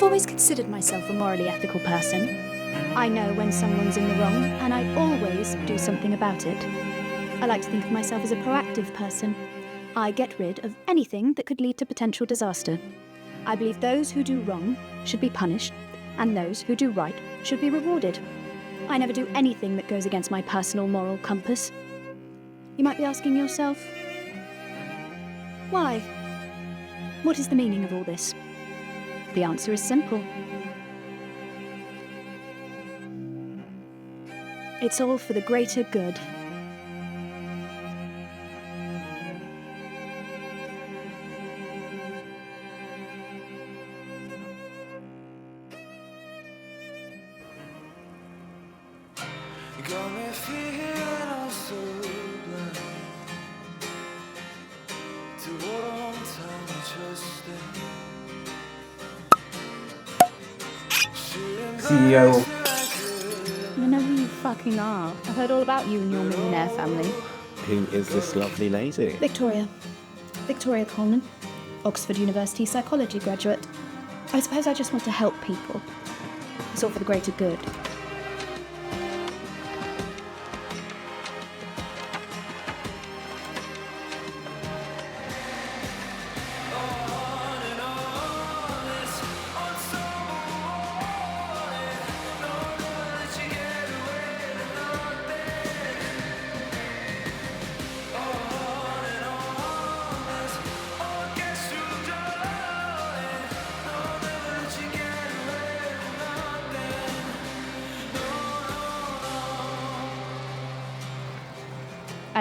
I've always considered myself a morally ethical person. I know when someone's in the wrong, and I always do something about it. I like to think of myself as a proactive person. I get rid of anything that could lead to potential disaster. I believe those who do wrong should be punished, and those who do right should be rewarded. I never do anything that goes against my personal moral compass. You might be asking yourself, why? What is the meaning of all this? The answer is simple. It's all for the greater good. You got me feeling I'm so blind to what I'm telling you, trusting. CEO. I know who you fucking are. I've heard all about you and your millionaire family. Who is this lovely lady? Victoria. Victoria Coleman. Oxford University psychology graduate. I suppose I just want to help people. It's all for the greater good.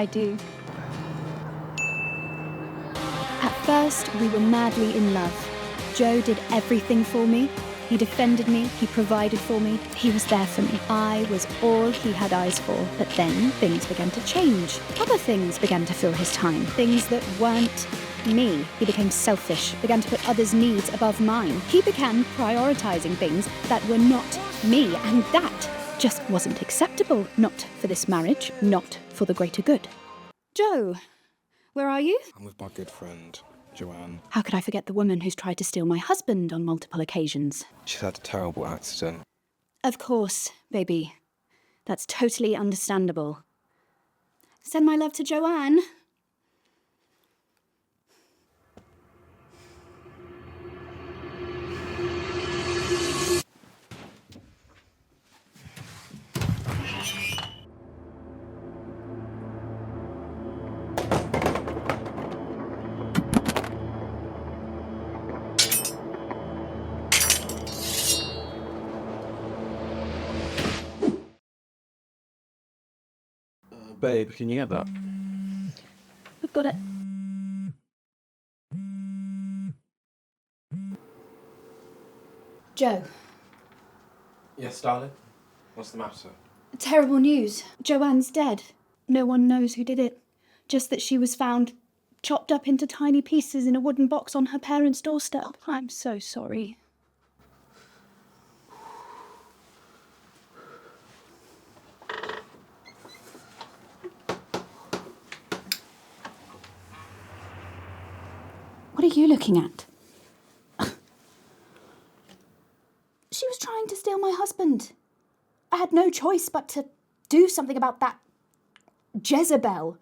I do. At first, we were madly in love. Joe did everything for me. He defended me, he provided for me, he was there for me. I was all he had eyes for. But then things began to change. Other things began to fill his time. Things that weren't me. He became selfish, began to put others' needs above mine. He began prioritizing things that were not me, and that just wasn't acceptable. Not for this marriage, not for the greater good. Joe, where are you? I'm with my good friend, Joanne. How could I forget the woman who's tried to steal my husband on multiple occasions? She's had a terrible accident. Of course, baby. That's totally understandable. Send my love to Joanne. Babe, can you get that? We've got it. Joe, Yes, darling? What's the matter? terrible news. Joanne's dead. No one knows who did it. Just that she was found chopped up into tiny pieces in a wooden box on her parents' doorstep. I'm so sorry. What are you looking at? She was trying to steal my husband. I had no choice but to do something about that Jezebel.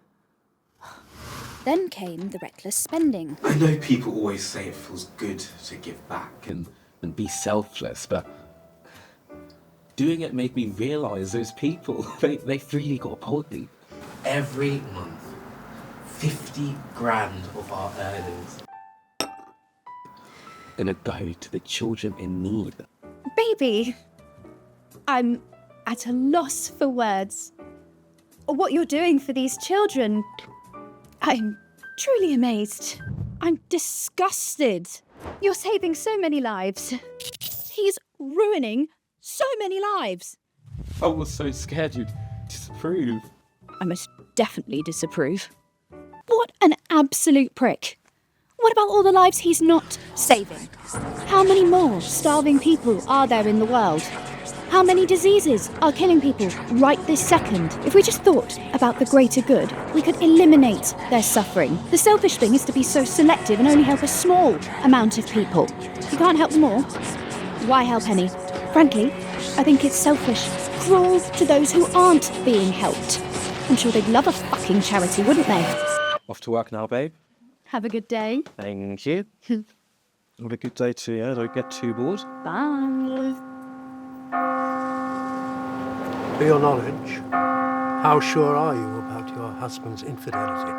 Then came the reckless spending. I know people always say it feels good to give back and be selfless, but doing it made me realise those people, they've really got poverty. Every month, 50 grand of our earnings gonna go to the children in need. Baby, I'm at a loss for words. What you're doing for these children, I'm truly amazed. I'm disgusted. You're saving so many lives. He's ruining so many lives. I was so scared you'd disapprove. I must definitely disapprove. What an absolute prick. What about all the lives he's not saving? How many more starving people are there in the world? How many diseases are killing people right this second? If we just thought about the greater good, we could eliminate their suffering. The selfish thing is to be so selective and only help a small amount of people. You can't help them all. Why help any? Frankly, I think it's selfish. Cruel to those who aren't being helped. I'm sure they'd love a fucking charity, wouldn't they? Off to work now, babe. Have a good day. Thank you. Have a good day too, yeah? Don't get too bored. Bye. To your knowledge, how sure are you about your husband's infidelity?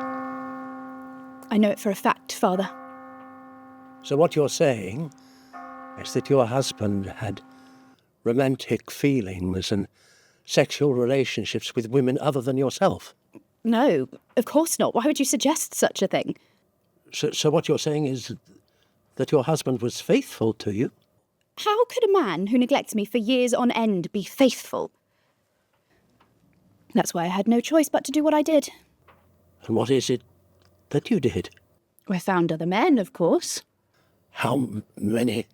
I know it for a fact, Father. So what you're saying is that your husband had romantic feelings and sexual relationships with women other than yourself? No, of course not. Why would you suggest such a thing? So what you're saying is that your husband was faithful to you? How could a man who neglects me for years on end be faithful? That's why I had no choice but to do what I did. And what is it that you did? I found other men, of course. How many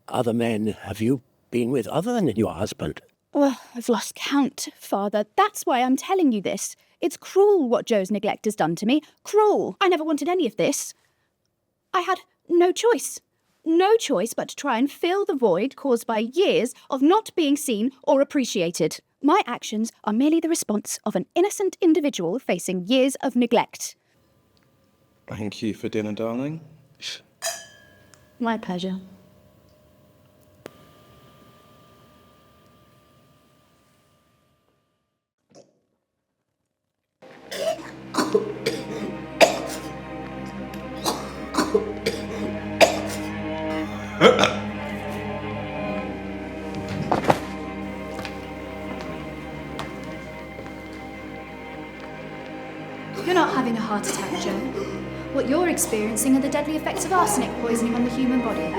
other men have you been with other than your husband? Well, I've lost count, Father. That's why I'm telling you this. It's cruel what Joe's neglect has done to me. Cruel. I never wanted any of this. I had no choice. No choice but to try and fill the void caused by years of not being seen or appreciated. My actions are merely the response of an innocent individual facing years of neglect. Thank you for dinner, darling. My pleasure. You're not having a heart attack, Joe. What you're experiencing are the deadly effects of arsenic poisoning on the human body.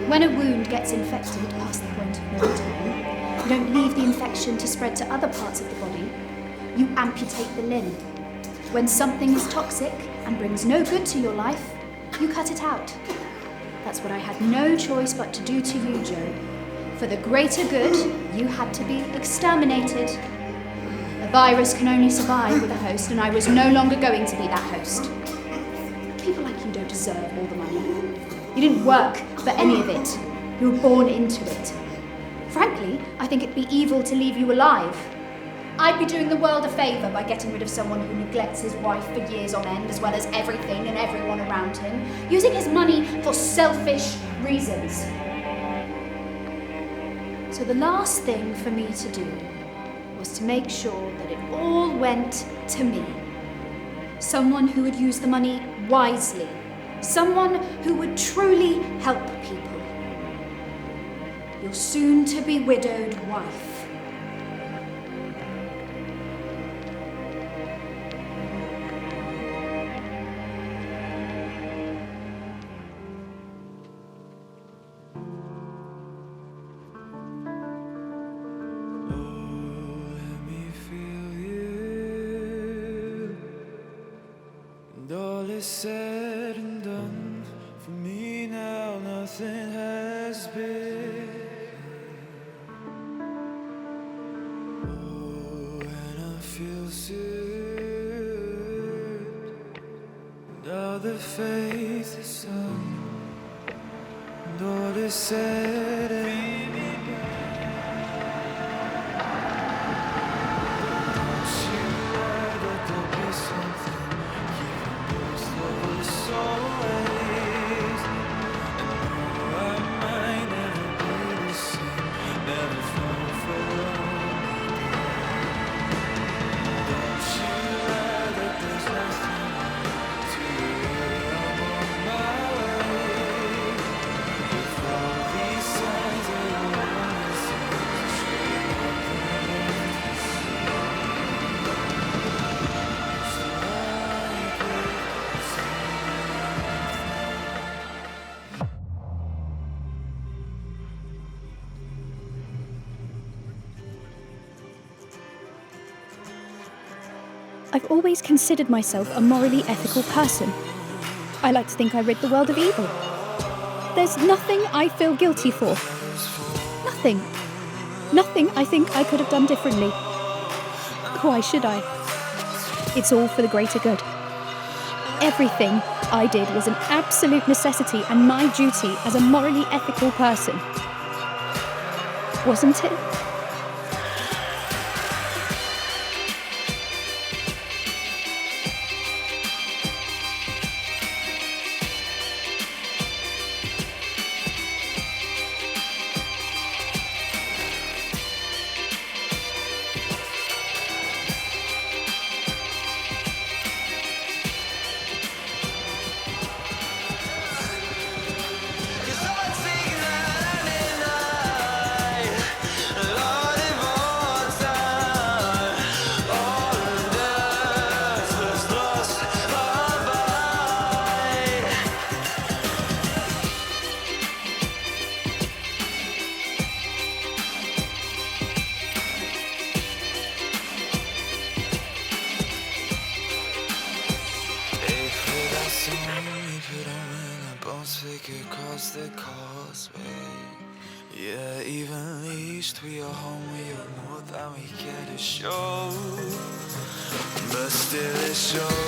When a wound gets infected past the point of no return, you don't leave the infection to spread to other parts of the body. You amputate the limb. When something is toxic and brings no good to your life, you cut it out. That's what I had no choice but to do to you, Joe. For the greater good, you had to be exterminated. A virus can only survive with a host, and I was no longer going to be that host. People like you don't deserve all the money. You didn't work for any of it. You were born into it. Frankly, I think it'd be evil to leave you alive. I'd be doing the world a favour by getting rid of someone who neglects his wife for years on end, as well as everything and everyone around him, using his money for selfish reasons. So the last thing for me to do was to make sure that it all went to me. Someone who would use the money wisely. Someone who would truly help people. Your soon-to-be widowed wife. Said and done for me now, nothing has been. Oh, and I feel sick, and all the faith is done, and all is said and don't you worry that there'll be something. I've always considered myself a morally ethical person. I like to think I rid the world of evil. There's nothing I feel guilty for. Nothing. Nothing I think I could have done differently. Why should I? It's all for the greater good. Everything what I did was an absolute necessity and my duty as a morally ethical person. Wasn't it? Across the causeway. Yeah, even least we are home, we are more than we care to show. But still it shows.